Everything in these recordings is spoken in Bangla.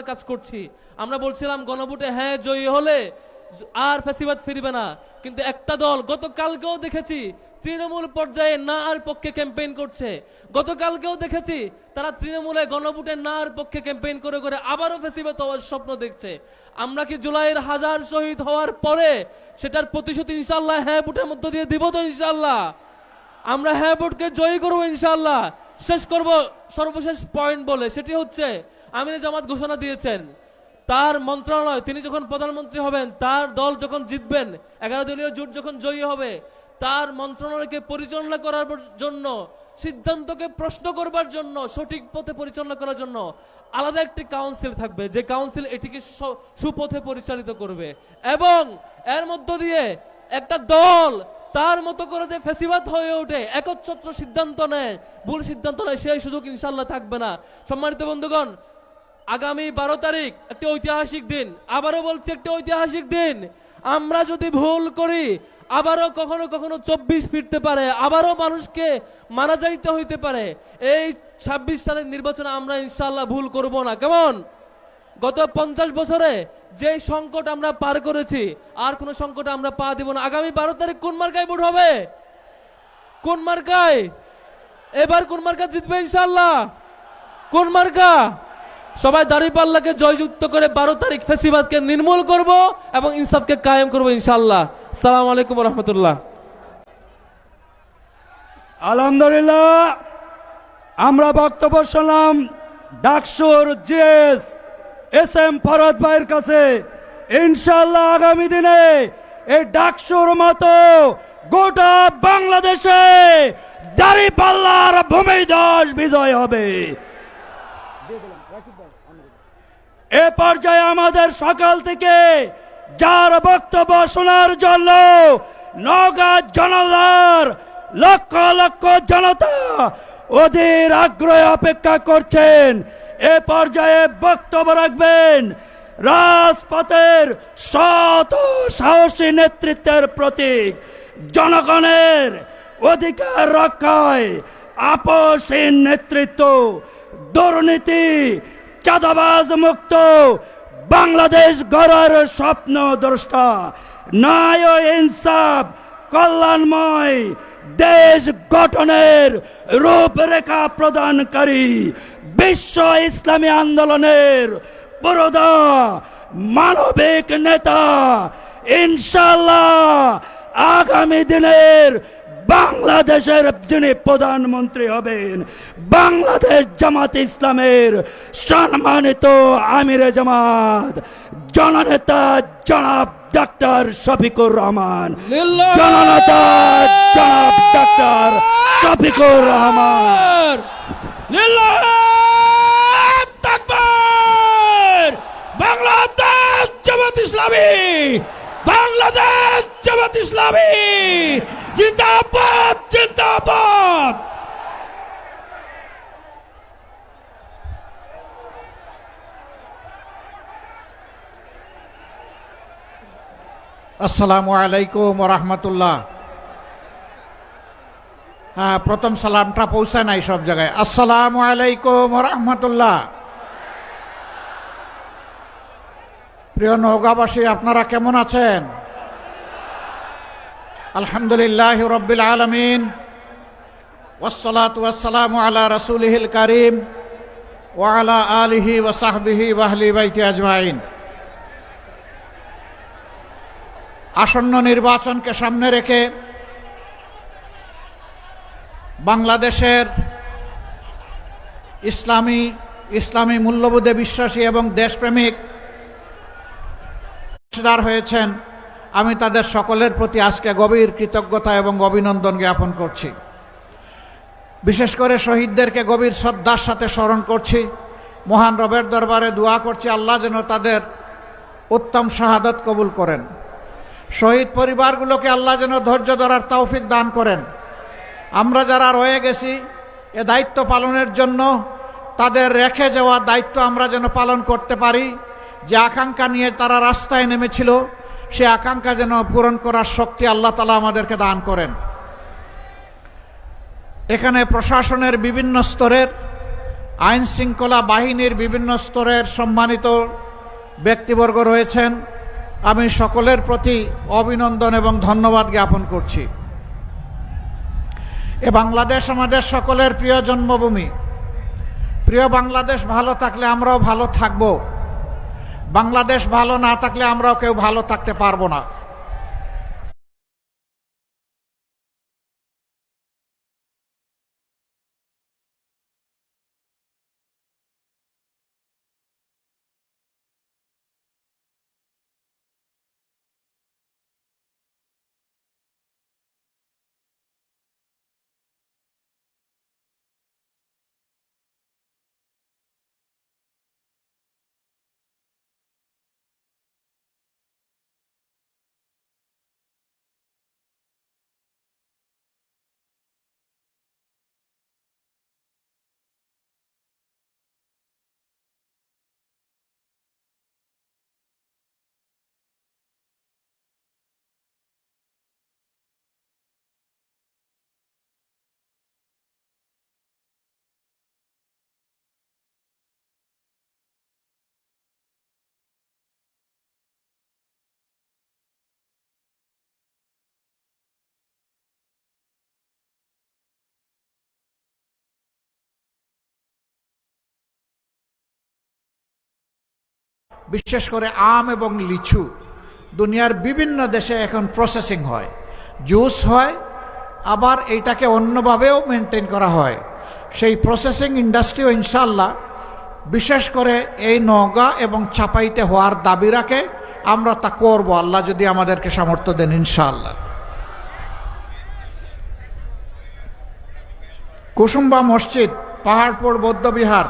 কাজ করছি। আমরা বলছিলাম গণভোটে হ্যাঁ জয়ী হলে আর ফ্যাসিবাদ ফিরবে না, কিন্তু একটা দল গতকালকেও দেখেছি তৃণমূল পর্যায়ে না আর পক্ষে ক্যাম্পেইন করছে। গতকালকেও দেখেছি তারা তৃণমূলে গণভোটে না আর পক্ষে ক্যাম্পেইন করে করে আবারও ফ্যাসিবাদ হওয়ার স্বপ্ন দেখছে। আমরা কি জুলাইয়ের 1000 শহীদ হওয়ার পরে সেটার প্রতিশোধ ইনশাল্লাহ হ্যাঁ ভোটের মধ্য দিয়ে দিব তো ইনশাল্লাহ? আমরা হ্যাঁ ভোটকে জয়ী করবো ইনশাল্লাহ। শেষ করব সর্বশেষ পয়েন্ট বলে, সেটি হচ্ছে আমিরে জামাত ঘোষণা দিয়েছেন তার মন্ত্রণালয়, তিনি যখন প্রধানমন্ত্রী হবেন, তার দল যখন জিতবেন, 11 দলীয় জোট যখন জয়ী হবে, তার মন্ত্রণালয়কে পরিচালনা করার জন্য, সিদ্ধান্তকে প্রশ্ন করবার জন্য, সঠিক পথে পরিচালনা করার জন্য আলাদা একটি কাউন্সিল থাকবে, যে কাউন্সিল এটিকে সুপথে পরিচালিত করবে। এবং এর মধ্য দিয়ে একটা দল তার মতো করে যে ফ্যাসিবাদ হয়ে ওঠে, একচ্ছত্র সিদ্ধান্ত নেয়, ভুল সিদ্ধান্ত নেয়, সেই সুযোগ ইনশাল্লাহ থাকবে না। সম্মানিত বন্ধুগণ, আগামী 12 তারিখ একটি ঐতিহাসিক দিন, আবারও বলছি একটি ঐতিহাসিক দিন। আমরা যদি ভুল করি আবারও কখনো কখনো 24 ফিরতে পারে, আবারও মানুষকে মারা যাইতে হইতে পারে। এই 26 সালের নির্বাচনে আমরা ইনশাল্লাহ ভুল করব না। কেমন? গত 50 বছরে যে সংকট আমরা পার করেছি, আর কোন সংকটে আমরা পা দিব না। আগামী 12 তারিখ কোন মার্কায় ভোট হবে? কোন মার্কায়? এবার কোন মার্কা জিতবে ইনশাল্লাহ? কোন মার্কা? সবাই দাঁড়িপাল্লাকে জয়যুক্ত করে 12 তারিখ ফ্যাসিবাদকে নির্মূল করব এবং ইনসাফকে কায়েম করব ইনশাল্লাহ। আসসালামু আলাইকুম ওয়া রাহমাতুল্লাহ। আলহামদুলিল্লাহ, আমরা বক্তব্য শুনলাম ডাকসুর জিএস এস.এম. ফরহাদ ভাইয়ের কাছে। ইনশাল্লাহ আগামী দিনে এই ডাকসুর মতো গোটা বাংলাদেশে দাঁড়িপাল্লার ভূমিধস বিজয় হবে। এ পর্যায়ে আমাদের সকাল থেকে যার বক্তব্য শোনার জন্য নওগাঁ জনতার লক্ষ লক্ষ জনতা ওদের আগ্রহে অপেক্ষা করছেন, এ পর্যায়ে বক্তব্য রাখবেন রাজপথের সৎ ও সাহসী নেতৃত্বের প্রতীক, জনগণের অধিকার রক্ষায় আপোষহীন নেতৃত্ব, দুর্নীতি চাঁদাবাজ মুক্ত বাংলাদেশ গড়ার স্বপ্ন দ্রষ্টা, ন্যায় ও ইনসাফ কল্যাণময় দেশ গঠনের রূপরেখা প্রদানকারী বিশ্ব ইসলামী আন্দোলনের পুরোধা মানবিক নেতা, ইনশাল্লাহ আগামী দিনের বাংলাদেশের যিনি প্রধানমন্ত্রী হবেন, বাংলাদেশ জামাত ইসলামের সম্মানিত আমিরে জামাত জননেতা জনাব ডাক্তার শফিকুর রহমান, জননেতা জনাব ডাক্তার শফিকুর রহমান। বাংলাদেশ জামাত ইসলামী, বাংলাদেশ জামাত ইসলামী জিন্দাবাদ, জিন্দাবাদ। আসসালামু আলাইকুম ওয়া রাহমাতুল্লাহ। হ্যাঁ, প্রথম সালামটা পৌঁছায় নাই সব জায়গায়। আসসালামু আলাইকুম ওয়া রাহমাতুল্লাহ। প্রিয় নওগাঁবাসী, আপনারা কেমন আছেন? আলহামদুলিল্লাহ রাব্বিল আলামিন, ওয়াসসালাতু ওয়াসসালামু আলা রাসূলিহিল কারীম ওয়া আলা আলিহি ওয়া সাহবিহি ওয়া আহলি বাইতি আজমাইন। আসন্ন নির্বাচনকে সামনে রেখে বাংলাদেশের ইসলামী মূল্যবোধে বিশ্বাসী এবং দেশপ্রেমিক হয়েছেন, আমি তাদের সকলের প্রতি আজকে গভীর কৃতজ্ঞতা এবং অভিনন্দন জ্ঞাপন করছি। বিশেষ করে শহীদদেরকে গভীর শ্রদ্ধার সাথে স্মরণ করছি। মহান রবের দরবারে দোয়া করছি আল্লাহ যেন তাদের উত্তম শাহাদাত কবুল করেন। শহীদ পরিবারগুলোকে আল্লাহ যেন ধৈর্য ধরার তৌফিক দান করেন। আমরা যারা রয়ে গেছি এ দায়িত্ব পালনের জন্য তাদের রেখে যাওয়া দায়িত্ব আমরা যেন পালন করতে পারি। যে আকাঙ্ক্ষা নিয়ে তারা রাস্তায় নেমেছিল সে আকাঙ্ক্ষা যেন পূরণ করার শক্তি আল্লাহ তাআলা আমাদেরকে দান করেন। এখানে প্রশাসনের বিভিন্ন স্তরের আইন শৃঙ্খলা বাহিনীর বিভিন্ন স্তরের সম্মানিত ব্যক্তিবর্গ রয়েছেন, আমি সকলের প্রতি অভিনন্দন এবং ধন্যবাদ জ্ঞাপন করছি। এ বাংলাদেশ আমাদের সকলের প্রিয় জন্মভূমি। প্রিয় বাংলাদেশ ভালো থাকলে আমরাও ভালো থাকব, বাংলাদেশ ভালো না থাকলে আমরাও কেউ ভালো থাকতে পারবো না। বিশেষ করে আম এবং লিচু দুনিয়ার বিভিন্ন দেশে এখন প্রসেসিং হয়, জুস হয়, আবার এইটাকে অন্যভাবেও মেনটেন করা হয়। সেই প্রসেসিং ইন্ডাস্ট্রিও ইনশাল্লাহ বিশেষ করে এই নওগাঁ এবং চাপাইতে হওয়ার দাবি রাখে। আমরা তা করব, আল্লাহ যদি আমাদেরকে সামর্থ্য দেন ইনশাআল্লাহ। কুসুম্বা মসজিদ, পাহাড়পুর বৌদ্ধবিহার,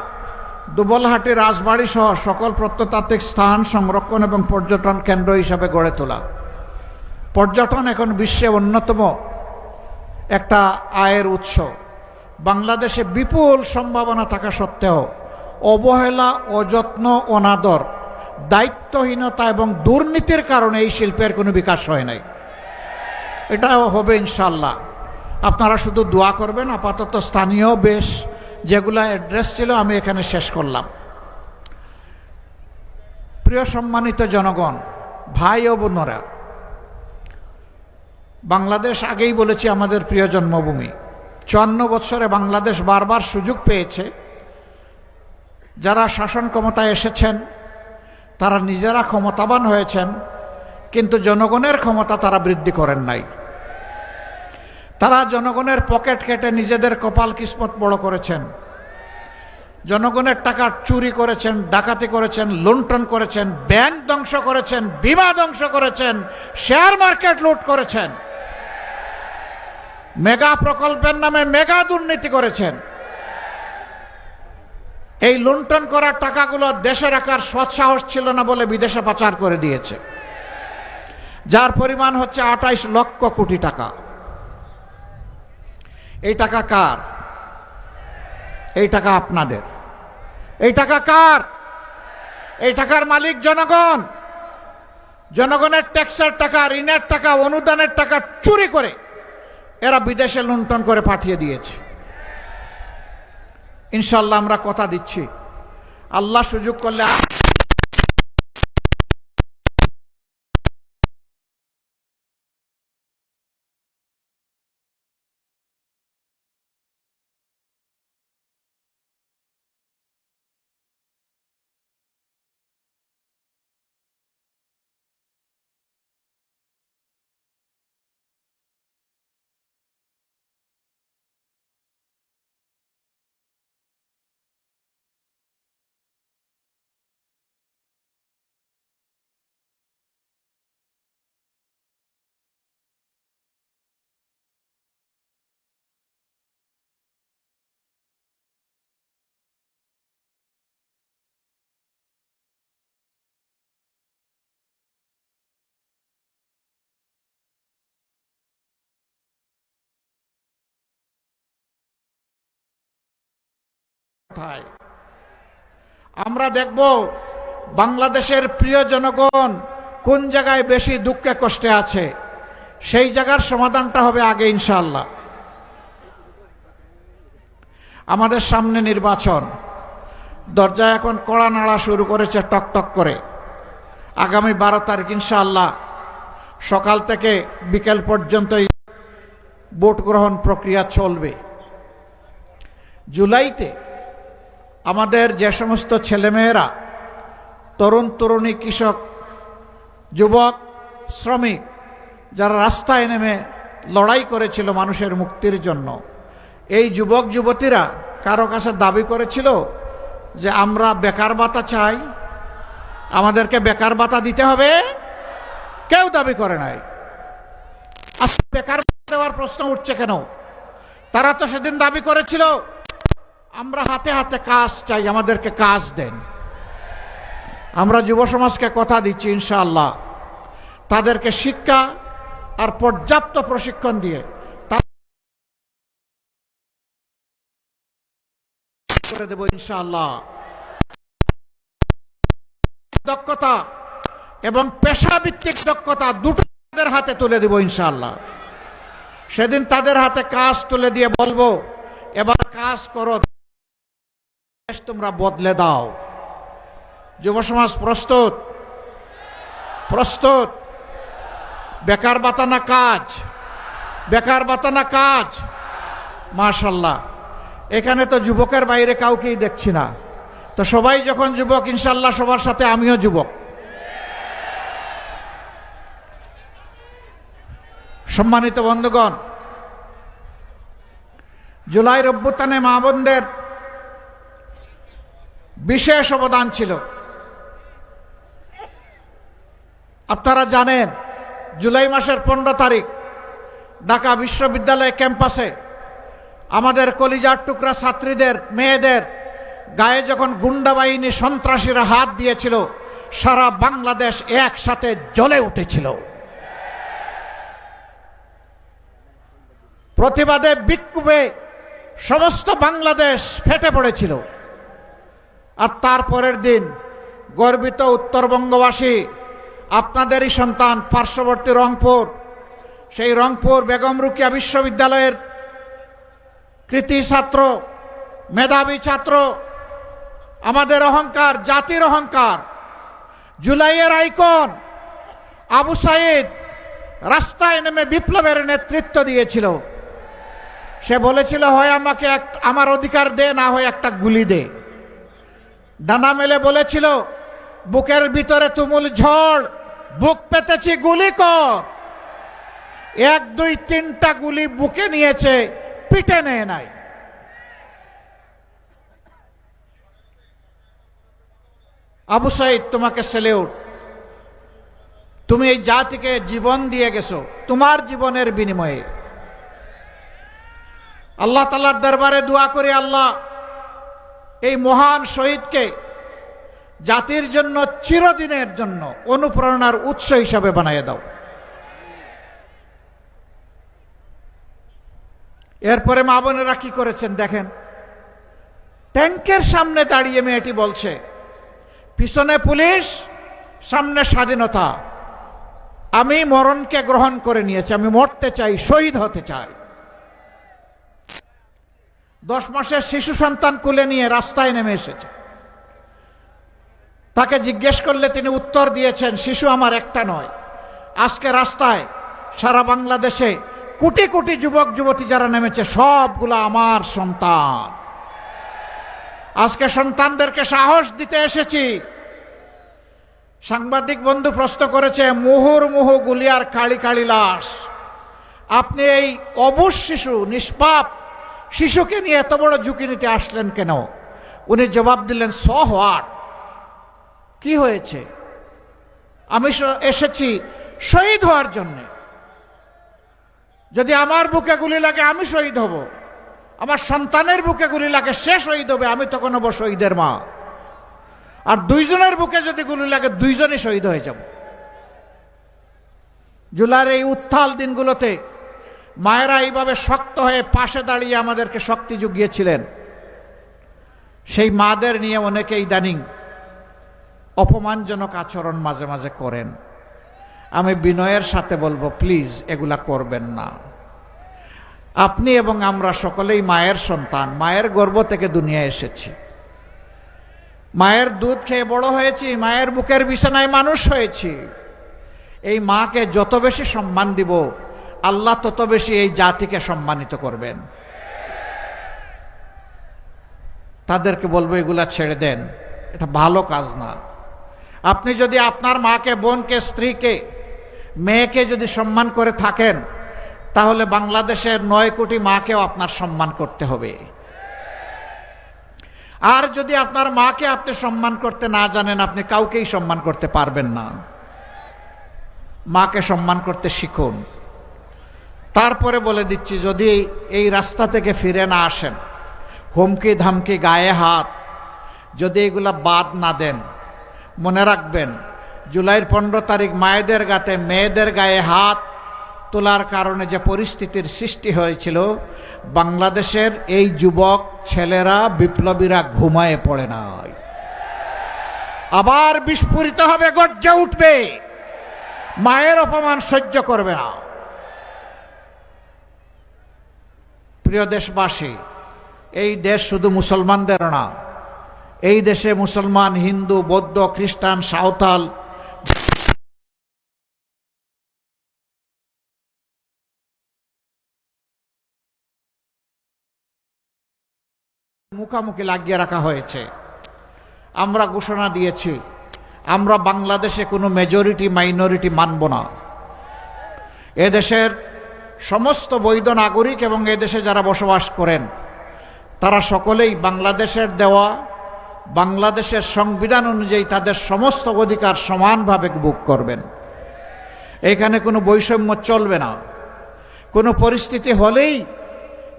দুবলহাটি রাজবাড়ি সহ সকল প্রত্নতাত্ত্বিক স্থান সংরক্ষণ এবং পর্যটন কেন্দ্র হিসাবে গড়ে তোলা। পর্যটন এখন বিশ্বে অন্যতম একটা আয়ের উৎস। বাংলাদেশে বিপুল সম্ভাবনা থাকা সত্ত্বেও অবহেলা, অযত্ন, অনাদর, দায়িত্বহীনতা এবং দুর্নীতির কারণে এই শিল্পের কোনো বিকাশ হয় নাই। এটাও হবে ইনশাল্লাহ। আপনারা শুধু দোয়া করবেন। আপাতত স্থানীয় বেশ যেগুলা অ্যাড্রেস ছিল আমি এখানে শেষ করলাম। প্রিয় সম্মানিত জনগণ, ভাই ও বোনেরা, বাংলাদেশ আগেই বলেছি আমাদের প্রিয় জন্মভূমি। 54 বছরে বাংলাদেশ বারবার সুযোগ পেয়েছে। যারা শাসন ক্ষমতায় এসেছেন তারা নিজেরা ক্ষমতাবান হয়েছেন, কিন্তু জনগণের ক্ষমতা তারা বৃদ্ধি করেন নাই। তারা জনগণের পকেট কেটে নিজেদের কপাল কিসমত বড় করেছেন। জনগণের টাকা চুরি করেছেন, ডাকাতি করেছেন, লুণ্ঠন করেছেন, ব্যাংক ধ্বংস করেছেন, বিমা ধ্বংস করেছেন, শেয়ার মার্কেট লুট করেছেন, মেগা প্রকল্পের নামে মেগা দুর্নীতি করেছেন। এই লুণ্ঠন করা টাকাগুলো দেশে রাখার সৎসাহস ছিল না বলে বিদেশে পাচার করে দিয়েছে, যার পরিমাণ হচ্ছে 28 লক্ষ কোটি টাকা। এই টাকা কার? এই টাকা আপনাদের। এই টাকা কার? এই টাকার মালিক জনগণ। জনগণের ট্যাক্সের টাকা, ঋণের টাকা, অনুদানের টাকা চুরি করে এরা বিদেশে লুণ্ঠন করে পাঠিয়ে দিয়েছে। ইনশাল্লাহ আমরা কথা দিচ্ছি, আল্লাহ সুযোগ করলে আমরা দেখব বাংলাদেশের প্রিয় জনগণ কোন জায়গায় বেশি দুঃখে কষ্টে আছে, সেই জায়গার সমাধানটা হবে আগে ইনশাআল্লাহ। আমাদের সামনে নির্বাচন, দরজা এখন কড়া নাড়া শুরু করেছে টক টক করে। আগামী 12 তারিখ ইনশাআল্লাহ সকাল থেকে বিকেল পর্যন্তই ভোট গ্রহণ প্রক্রিয়া চলবে। জুলাইতে আমাদের যে সমস্ত ছেলেমেয়েরা, তরুণ তরুণী, কৃষক, যুবক, শ্রমিক যারা রাস্তায় নেমে লড়াই করেছিল মানুষের মুক্তির জন্য, এই যুবক যুবতীরা কারো কাছে দাবি করেছিল যে আমরা বেকার ভাতা চাই, আমাদেরকে বেকার ভাতা দিতে হবে? কেউ দাবি করে নাই। আজকে বেকার ভাতা দেওয়ার প্রশ্ন উঠছে কেন? তারা তো সেদিন দাবি করেছিল আমরা হাতে হাতে কাজ চাই, আমাদেরকে কাজ দেন। আমরা যুব সমাজকে কথা দিচ্ছি ইনশাআল্লাহ তাদেরকে শিক্ষা আর পর্যাপ্ত প্রশিক্ষণ দিয়ে করে দেব ইনশাআল্লাহ। দক্ষতা এবং পেশাভিত্তিক দক্ষতা দুটো তাদের হাতে তুলে দেব ইনশাআল্লাহ। সেদিন তাদের হাতে কাজ তুলে দিয়ে বলবো এবার কাজ করো, দেশ তোমরা বদলে দাও। যুব সমাজ প্রস্তুত? প্রস্তুত? বেকার ভাতা না কাজ? বেকার ভাতা না কাজ? মাশাআল্লাহ, এখানে তো যুবকের বাইরে কাউকেই দেখছি না। তো সবাই যখন যুবক, ইনশাআল্লাহ সবার সাথে আমিও যুবক। সম্মানিত বন্ধুগণ, জুলাইয়ের অভ্যুত্থানে মা বোনদের বিশেষ অবদান ছিল। আপনারা জানেন জুলাই মাসের 15 তারিখ ঢাকা বিশ্ববিদ্যালয় ক্যাম্পাসে আমাদের কলিজার টুকরা ছাত্রীদের, মেয়েদের গায়ে যখন গুন্ডা বাহিনী, সন্ত্রাসীরা হাত দিয়েছিল, সারা বাংলাদেশ একসাথে জ্বলে উঠেছিল। প্রতিবাদে, বিক্ষোভে সমস্ত বাংলাদেশ ফেটে পড়েছিল। আর তারপরের দিন গর্বিত উত্তরবঙ্গবাসী, আপনাদেরই সন্তান, পার্শ্ববর্তী রংপুর, সেই রংপুর বেগম রোকেয়া বিশ্ববিদ্যালয়ের কৃতি ছাত্র, মেধাবী ছাত্র, আমাদের অহংকার, জাতির অহংকার, জুলাইয়ের আইকন আবু সাইদ রাস্তায় নেমে বিপ্লবের নেতৃত্ব দিয়েছিল। সে বলেছিল হয় আমাকে আমার অধিকার দে, না হয় একটা গুলি দে। ডানা মেলে বলেছিল বুকের ভিতরে তুমুল ঝড়, বুক পেতেছি গুলি কর। 1, 2, 3টা গুলি বুকে নিয়েছে, পিঠে নেয় নাই। আবু সাইদ, তোমাকে সেলিউট। তুমি এই জাতিকে জীবন দিয়ে গেছো তোমার জীবনের বিনিময়ে। আল্লাহ তাআলার দরবারে দোয়া করি, আল্লাহ এই মহান শহীদকে জাতির জন্য চিরদিনের জন্য অনুপ্রেরণার উৎস হিসাবে বানিয়ে দাও। এরপরে মা বোনেরা কি করেছেন দেখেন। ট্যাঙ্কের সামনে দাঁড়িয়ে মেয়েটি বলছে, পিছনে পুলিশ, সামনে স্বাধীনতা। আমি মরণকে গ্রহণ করে নিয়েছি, আমি মরতে চাই, শহীদ হতে চাই। 10 মাসের শিশু সন্তান কোলে নিয়ে রাস্তায় নেমে এসেছে। তাকে জিজ্ঞেস করলে তিনি উত্তর দিয়েছেন, শিশু আমার একটা নয়। আজকে রাস্তায় সারা বাংলাদেশে কোটি কোটি যুবক যুবতী যারা নেমেছে, সবগুলো আমার সন্তান। আজকে সন্তানদেরকে সাহস দিতে এসেছি। সাংবাদিক বন্ধু প্রশ্ন করেছে, মুহুর্মুহু গুলি আর কালি কালি লাশ, আপনি এই অবুঝ শিশু, নিষ্পাপ শিশুকে নিয়ে এত বড় ঝুঁকি নিতে আসলেন কেন? উনি জবাব দিলেন, সো হোয়াট, কি হয়েছে? আমি এসেছি শহীদ হওয়ার জন্য। যদি আমার বুকে গুলি লাগে আমি শহীদ হব, আমার সন্তানের বুকে গুলি লাগে সে শহীদ হবে, আমি তখন হব শহীদের মা। আর দুইজনের বুকে যদি গুলি লাগে দুইজনই শহীদ হয়ে যাব। জুলাইয়ের এই উত্তাল দিনগুলোতে মায়েরা এইভাবে শক্ত হয়ে পাশে দাঁড়িয়ে আমাদেরকে শক্তি জুগিয়েছিলেন। সেই মাদের নিয়ে অনেকে ইদানিং অপমানজনক আচরণ মাঝে মাঝে করেন। আমি বিনয়ের সাথে বলবো, প্লিজ এগুলা করবেন না। আপনি এবং আমরা সকলেই মায়ের সন্তান, মায়ের গর্ভ থেকে দুনিয়ায় এসেছি। মায়ের দুধ খেয়ে বড় হয়েছি, মায়ের বুকের বিছানায় মানুষ হয়েছি। এই মাকে যত বেশি সম্মান দিব, আল্লাহ তত বেশি এই জাতিকে সম্মানিত করবেন। তাদেরকে বলবো এগুলা ছেড়ে দেন, এটা ভালো কাজ না। আপনি যদি আপনার মাকে, বোনকে, স্ত্রীকে, মেয়েকে যদি সম্মান করে থাকেন, তাহলে বাংলাদেশের 9 কোটি মাকেও আপনার সম্মান করতে হবে। আর যদি আপনার মাকে আপনি সম্মান করতে না জানেন, আপনি কাউকেই সম্মান করতে পারবেন না। মাকে সম্মান করতে শিখুন। তারপরে বলে দিচ্ছি, যদি এই রাস্তা থেকে ফিরে না আসেন, হুমকি ধামকি, গায়ে হাত যদি এগুলা বাদ না দেন, মনে রাখবেন জুলাইয়ের 15 তারিখ মায়েদের গাতে, মেয়েদের গায়ে হাত তোলার কারণে যে পরিস্থিতির সৃষ্টি হয়েছিল, বাংলাদেশের এই যুবক ছেলেরা, বিপ্লবীরা ঘুমায়ে পড়ে নাই, আবার বিস্ফোরিত হবে, গর্জে উঠবে, মায়ের অপমান সহ্য করবে না। প্রিয় দেশবাসী, এই দেশ শুধু মুসলমানদের না, এই দেশে মুসলমান, হিন্দু, বৌদ্ধ, খ্রিস্টান, সাঁওতাল মুখামুখি লাগিয়ে রাখা হয়েছে। আমরা ঘোষণা দিয়েছি, আমরা বাংলাদেশে কোনো মেজরিটি মাইনরিটি মানব না। এদেশের সমস্ত বৈধ নাগরিক এবং এদেশে যারা বসবাস করেন, তারা সকলেই বাংলাদেশের দেওয়া, বাংলাদেশের সংবিধান অনুযায়ী তাদের সমস্ত অধিকার সমানভাবে ভোগ করবেন। এখানে কোনো বৈষম্য চলবে না। কোনো পরিস্থিতি হলেই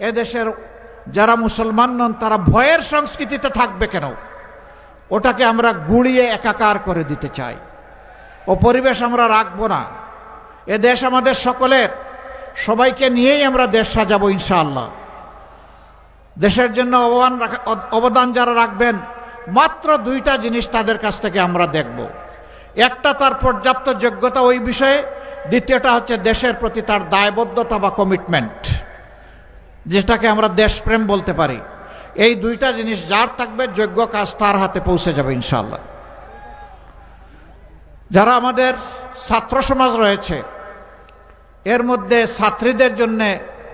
এদেশের যারা মুসলমান নন, তারা ভয়ের সংস্কৃতিতে থাকবে কেন? ওটাকে আমরা গুড়িয়ে একাকার করে দিতে চাই। ও পরিবেশ আমরা রাখবো না। এ দেশ আমাদের সকলের, সবাইকে নিয়েই আমরা দেশ সাজাবো ইনশাআল্লাহ। দেশের জন্য অবদান যারা রাখবেন, মাত্র 2টা জিনিস তাদের কাছ থেকে আমরা দেখব। একটা, তার পর্যাপ্ত যোগ্যতা ওই বিষয়ে। দ্বিতীয়টা হচ্ছে দেশের প্রতি তার দায়বদ্ধতা বা কমিটমেন্ট, যেটাকে আমরা দেশপ্রেম বলতে পারি। এই 2টা জিনিস যার থাকবে, যোগ্য কাজ তার হাতে পৌঁছে যাবে ইনশাআল্লাহ। যারা আমাদের ছাত্র সমাজ রয়েছে, এর মধ্যে ছাত্রীদের জন্য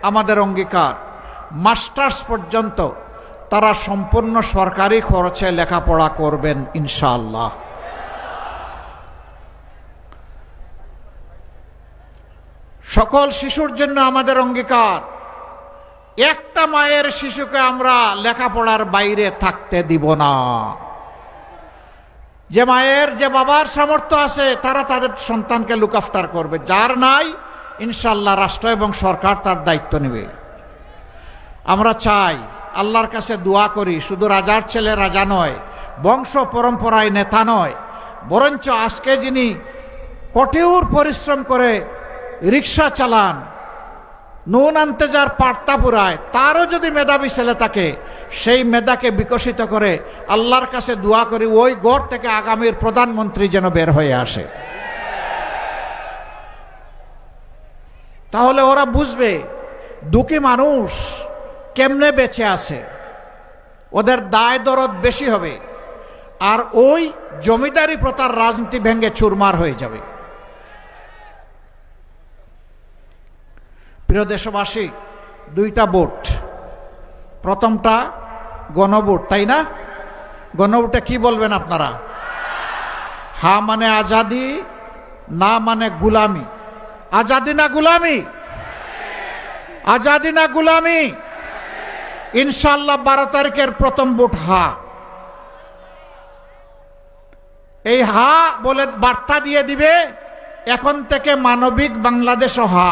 আমাদের অঙ্গীকার, মাস্টার্স পর্যন্ত তারা সম্পূর্ণ সরকারি খরচে লেখাপড়া করবেন ইনশাআল্লাহ। সকল শিশুর জন্য আমাদের অঙ্গীকার, একটা মায়ের শিশুকে আমরা লেখাপড়ার বাইরে থাকতে দিব না। যে মায়ের, যে বাবার সামর্থ্য আছে, তারা তাদের সন্তানকে লুক আফটার করবে। যার নাই, ইনশাআল্লাহ রাষ্ট্র এবং সরকার তার দায়িত্ব নেবে। আমরা চাই, আল্লাহর কাছে দোয়া করি, শুধু রাজার ছেলে রাজা নয়, বংশ পরম্পরায় নেতা নয়, বরঞ্চ আজকে যিনি কঠোর পরিশ্রম করে রিক্সা চালান, নুন আনতে যার পাট্টা পুরায়, তারও যদি মেধাবী ছেলে থাকে, সেই মেধাকে বিকশিত করে আল্লাহর কাছে দোয়া করি, ওই ঘর থেকে আগামীর প্রধানমন্ত্রী যেন বের হয়ে আসে। তাহলে ওরা বুঝবে দুঃখী মানুষ কেমনে বেঁচে আছে, ওদের দায় দরদ বেশি হবে, আর ওই জমিদারি প্রথার রাজনীতি ভেঙে চুরমার হয়ে যাবে। প্রিয় দেশবাসী, 2টা ভোট। প্রথমটা গণভোট, তাই না? গণভোটে কি বলবেন আপনারা? হা মানে আজাদি, না মানে গুলামি। আজাদি না গুলামি? আজাদি না গুলামি? ইনশাআল্লাহ 12 তারিখের প্রথম ভোট হা। এই হা বলে বার্তা দিয়ে দিবে, এখন থেকে মানবিক বাংলাদেশও হা।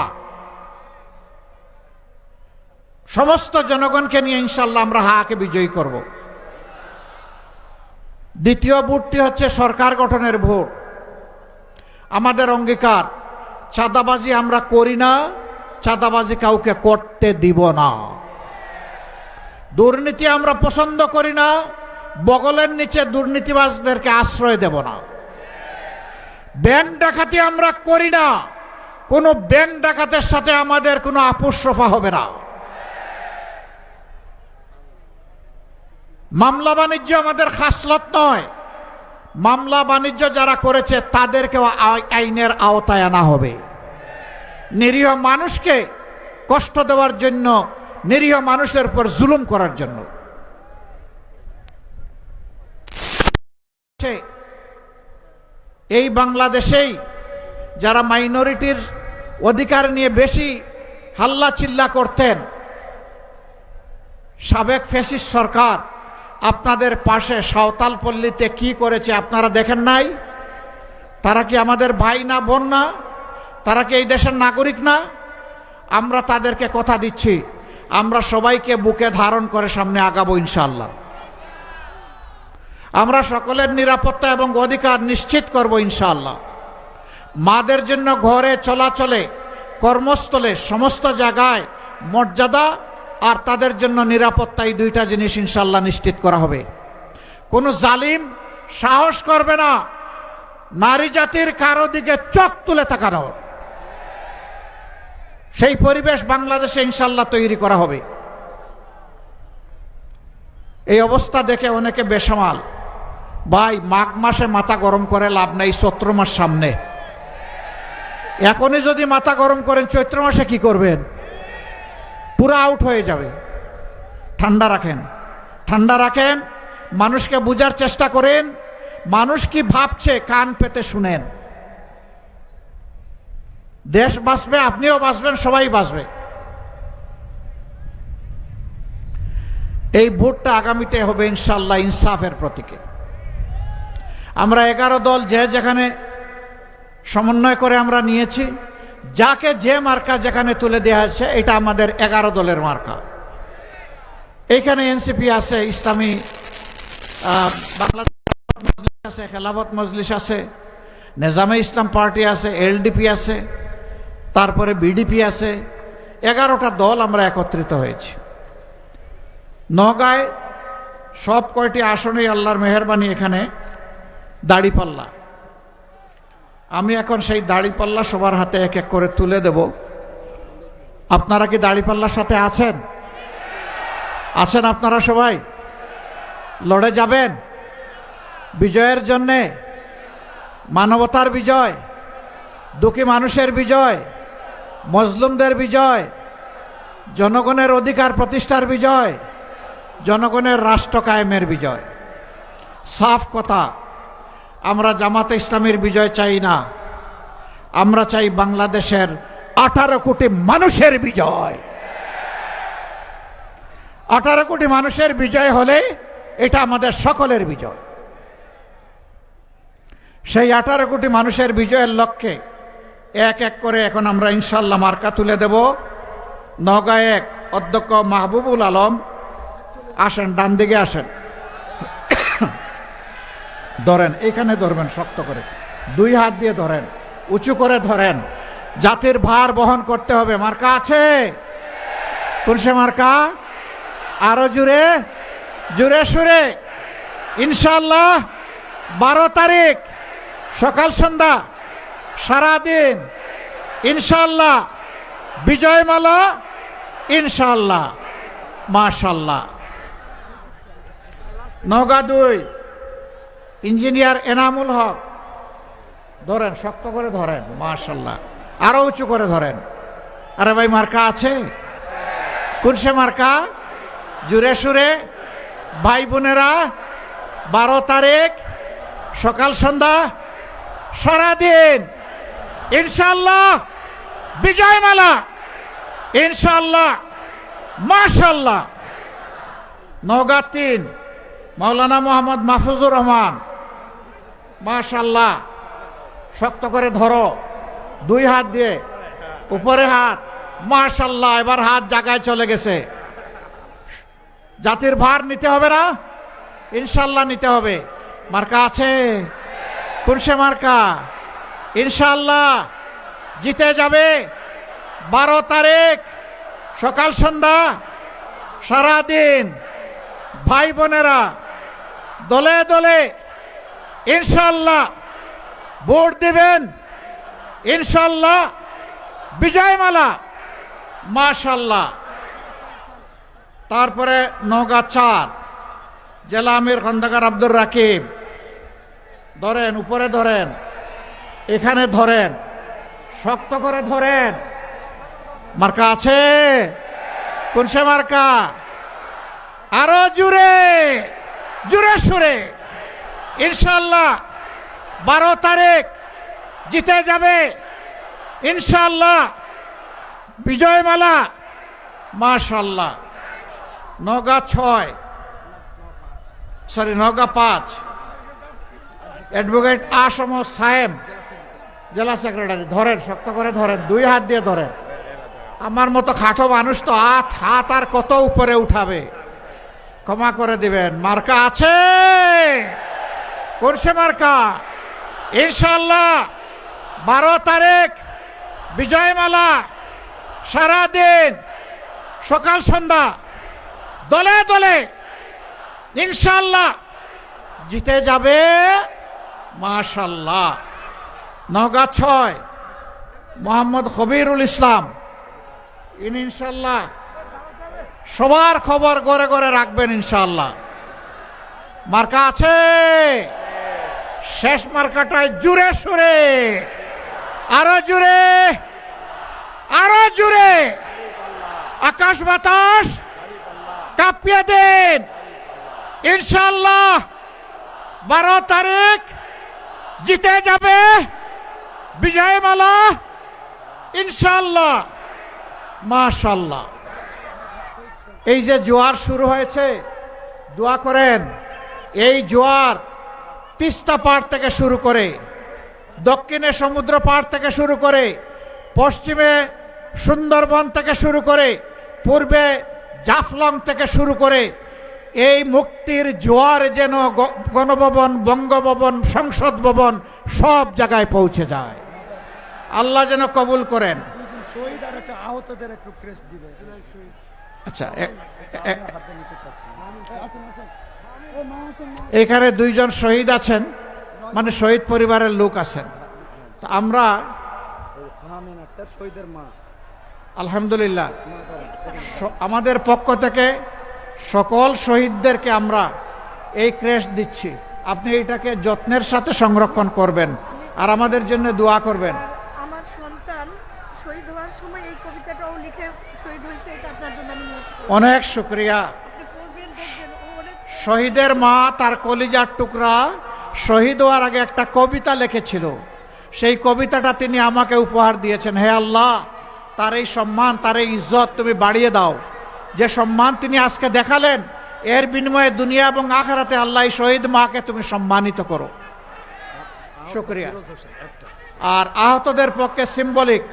সমস্ত জনগণকে নিয়ে ইনশাআল্লাহ আমরা হাকে বিজয়ী করব। দ্বিতীয় ভোটটি হচ্ছে সরকার গঠনের ভোট। আমাদের অঙ্গীকার, চাঁদাবাজি আমরা করি না, চাঁদাবাজি কাউকে করতে দিব না। দুর্নীতি আমরা পছন্দ করি না, বগলের নিচে দুর্নীতিবাজদেরকে আশ্রয় দেব না। ব্যাংক ডাকাতি আমরা করি না, কোনো ব্যাংক ডাকাতের সাথে আমাদের কোনো আপোষ রফা হবে না। মামলা বাণিজ্য আমাদের খাসলত নয়, মামলা বাণিজ্য যারা করেছে তাদেরকেও আইনের আওতায় আনা হবে। নিরীহ মানুষকে কষ্ট দেওয়ার জন্য, নিরীহ মানুষের উপর জুলুম করার জন্য। এই বাংলাদেশেই যারা মাইনরিটির অধিকার নিয়ে বেশি হাল্লা চিল্লা করতেন, সাবেক ফ্যাসিস্ট সরকার আপনাদের পাশে সাঁওতাল পল্লীতে কি করেছে আপনারা দেখেন নাই? তারা কি আমাদের ভাই না, বোন না? তারা কি এই দেশের নাগরিক না? আমরা তাদেরকে কথা দিচ্ছি, আমরা সবাইকে বুকে ধারণ করে সামনে আগাবো ইনশাআল্লাহ। আমরা সকলের নিরাপত্তা এবং অধিকার নিশ্চিত করব ইনশাআল্লাহ। মাদের জন্য ঘরে চলাচলে, কর্মস্থলে, সমস্ত জায়গায় মর্যাদা আর তাদের জন্য নিরাপত্তা, এই দুইটা জিনিস ইনশাআল্লাহ নিশ্চিত করা হবে। কোনো জালিম সাহস করবে না নারী জাতির কারো দিকে চোখ তুলে তাকানোর। সেই পরিবেশ বাংলাদেশে ইনশাআল্লাহ তৈরি করা হবে। এই অবস্থা দেখে অনেকে বেসামাল, ভাই মাঘ মাসে মাথা গরম করে লাভ নেই, চৈত্র মাস সামনে। এখনই যদি মাথা গরম করেন, চৈত্র মাসে কি করবেন? পুরো আউট হয়ে যাবে। ঠান্ডা রাখেন, ঠান্ডা রাখেন, মানুষকে বুঝার চেষ্টা করেন, মানুষ কি ভাবছে কান পেতে শুনেন। দেশ বাঁচবে, আপনিও বাঁচবেন, সবাই বাঁচবে। এই ভোটটা আগামীতে হবে ইনশাআল্লাহ ইনসাফের প্রতীকে। আমরা 11 দল যে যেখানে সমন্বয় করে আমরা নিয়েছি, যাকে যে মার্কা যেখানে তুলে দেওয়া হয়েছে, এটা আমাদের 11 দলের মার্কা। এইখানে এনসিপি আছে, ইসলামী বাংলাদেশ মজলিস আছে, খেলাফত মজলিস আছে, নিজামে ইসলাম পার্টি আছে, এলডিপি আছে, তারপরে বিডিপি আছে। 11টা দল আমরা একত্রিত হয়েছি। নওগাঁয় সব কয়টি আসনেই আল্লাহর মেহেরবানি এখানে দাড়িপাল্লা। আমি এখন সেই দাড়িপাল্লা সবার হাতে এক এক করে তুলে দেব। আপনারা কি দাড়িপাল্লার সাথে আছেন? আছেন আপনারা সবাই? লড়ে যাবেন বিজয়ের জন্যে, মানবতার বিজয়, দুঃখী মানুষের বিজয়, মজলুমদের বিজয়, জনগণের অধিকার প্রতিষ্ঠার বিজয়, জনগণের রাষ্ট্র কায়েমের বিজয়। সাফ কথা, আমরা জামাতে ইসলামের বিজয় চাই না, আমরা চাই বাংলাদেশের 18 কোটি মানুষের বিজয়। 18 কোটি মানুষের বিজয় হলে এটা আমাদের সকলের বিজয়। সেই 18 কোটি মানুষের বিজয়ের লক্ষ্যে এক এক করে এখন আমরা ইনশাআল্লাহ মার্কা তুলে দেব। নওগাঁ 1 অধ্যক্ষ মাহবুবুল আলম, আসেন, ডান দিকে আসেন, ধরেন, এখানে ধরবেন শক্ত করে, 2 হাত দিয়ে ধরেন, উঁচু করে ধরেন, জাতির ভার বহন করতে হবে। মার্কা আছে? কোন সে মার্কা? আরো জুড়ে, জুড়ে সুরে ইনশাআল্লাহ 12 তারিখ সকাল সন্ধ্যা সারাদিন ইনশাআল্লাহ বিজয়মালা ইনশাআল্লাহ। মাশাআল্লাহ। নওগাঁ 2 ইঞ্জিনিয়ার এনামুল হক, ধরেন, শক্ত করে ধরেন, মাশাআল্লাহ, আরো উঁচু করে ধরেন। আরে ভাই মার্কা আছে? কোন সে মার্কা? জুড়ে সুরে ভাই বোনেরা 12 তারিখ সকাল সন্ধ্যা সারাদিন ইনশাআল্লাহ বিজয়মালা ইনশাআল্লাহ। মাশাআল্লাহ। নওগাঁ 3 মাওলানা মোহাম্মদ মাহফুজুর রহমান, মাশাআল্লাহ, শক্ত করে ধরো, 2 হাত দিয়ে, উপরে হাত, মাশাআল্লাহ। এবার হাত জায়গায় চলে গেছে। জাতির ভার নিতে হবে না? ইনশাআল্লাহ নিতে হবে। মার্কা আছে? কোন সে মার্কা? ইনশাআল্লাহ জিতে যাবে। 12 তারিখ সকাল সন্ধ্যা সারাদিন ভাই বোনেরা দলে দলে ইনশাআল্লাহ ভোট দিবেন, ইনশাআল্লাহ বিজয়মালা। মাশাআল্লাহ। তারপরে নওগাঁ 4 জেলা আমির খন্দকার আব্দুর রাকিব, ধরেন, উপরে ধরেন, এখানে ধরেন, শক্ত করে ধরেন। মার্কা আছে? কোন সে মার্কা? আরো জুড়ে, জুড়ে সুরে ইনশাআল্লাহ 12 তারিখ জিতে যাবে ইনশাআল্লাহ। বিজয়মালা মাশাআল্লাহ। নওগাঁ 6, সরি নওগাঁ 5, অ্যাডভোকেট আসম সাহেব, জেলা সেক্রেটারি। ধরেন, শক্ত করে ধরেন, 2 হাত দিয়ে ধরেন। আমার মতো খাটো মানুষ তো হাত আর কত উপরে উঠাবে, ক্ষমা করে দিবেন। মার্কা আছে? কোন সে মার্কা? ইনশাআল্লাহ 12 তারিখ বিজয়মালা, সারাদিন সকাল সন্ধ্যা দলে দলে ইনশাআল্লাহ জিতে যাবে মাশাআল্লাহ। নওগাঁ 6, মোহাম্মদ খবিরুল ইসলাম, ইনশাআল্লাহ সবার খবর ঘরে ঘরে রাখবেন ইনশাআল্লাহ। মার্কা আছে? শেষ মার্কাটায় জুড়ে সুরে, আরো জুড়ে, আরো জুড়ে, আকাশ বাতাস কাঁপিয়ে দেন ইনশাআল্লাহ। 12 তারিখ জিতে যাবে বিজয়মালা ইনশাআল্লাহ। মাশাআল্লাহ। এই যে জোয়ার শুরু হয়েছে, দোয়া করেন। এই জোয়ার তিস্তা পাড় থেকে শুরু করে, দক্ষিণে সমুদ্র পাড় থেকে শুরু করে, পশ্চিমে সুন্দরবন থেকে শুরু করে, পূর্বে জাফলং থেকে শুরু করে, এই মুক্তির জোয়ার যেন গণভবন, বঙ্গভবন, সংসদ ভবন সব জায়গায় পৌঁছে যায়। আল্লাহ যেন কবুল করেন। শহীদ আর একটা আহতদের একটু ক্রেস্ট দিবে। আচ্ছা, এখানে 2 জন শহীদ আছেন, মানে শহীদ পরিবারের লোক আছেন। তো আমরা শহীদের মা, আলহামদুলিল্লাহ আমাদের পক্ষ থেকে সকল শহীদদেরকে আমরা এই ক্রেস্ট দিচ্ছি। আপনি এটাকে যত্নের সাথে সংরক্ষণ করবেন আর আমাদের জন্য দোয়া করবেন। আমার সন্তান শহীদ হওয়ার সময় এই কবিতাটাও লিখে শহীদ হয়েছে, এটা আপনার জন্য আমি অনেক শুকরিয়া। আপনি পড়বেন, দেখবেন, ও অনেক শহীদের মা তার কলিজার টুকরা শহীদ হওয়ার আগে একটা কবিতা লিখেছিল, সেই কবিতাটা তিনি আমাকে উপহার দিয়েছেন। হে আল্লাহ, তার এই সম্মান, তার এই ইজ্জত তুমি বাড়িয়ে দাও। যে সম্মান তিনি আজকে দেখালেন, এর বিনিময়ে দুনিয়া এবং আখিরাতে আল্লাহ এই শহীদ মাকে তুমি সম্মানিত করো। শুকরিয়া। আর আহতদের পক্ষে সিম্বলিক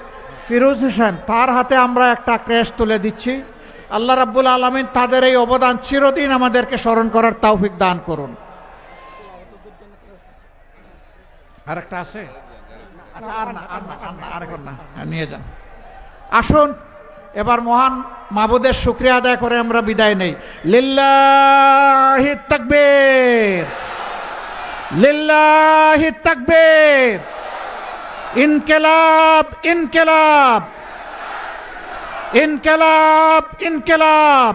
ফিরোজ হোসেন, তার হাতে আমরা একটা ক্রেস্ট তুলে দিচ্ছি। আল্লাহ রাব্বুল আলামিন তাদের এই অবদান চিরদিন আমাদেরকে স্মরণ করার তৌফিক দান করুন। আর একটা আছে? আচ্ছা, আর এখন না, নিয়ে যান। আসুন এবার মহান মাবুদের শুকরিয়া আদায় করে আমরা বিদায় নেই। লিল্লাহি তাকবীর, লিল্লাহি তাকবীর, ইনকিলাব, ইনকিলাব, ইনকিলাব, ইনকিলাব,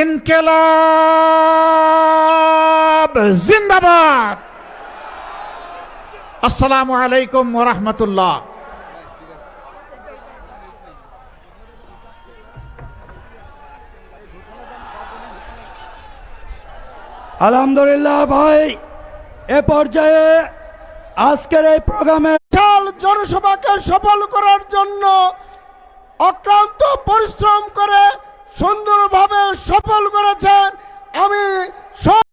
ইনকিলাব জিন্দাবাদ। আসসালামু আলাইকুম ওয়া রাহমাতুল্লাহ। আলহামদুলিল্লাহ ভাই, এ পর্যায়ে আজকের এই প্রোগ্রামে জনসভাকে সফল করার জন্য অক্লান্ত পরিশ্রম করে সুন্দরভাবে সফল করেছেন। আমি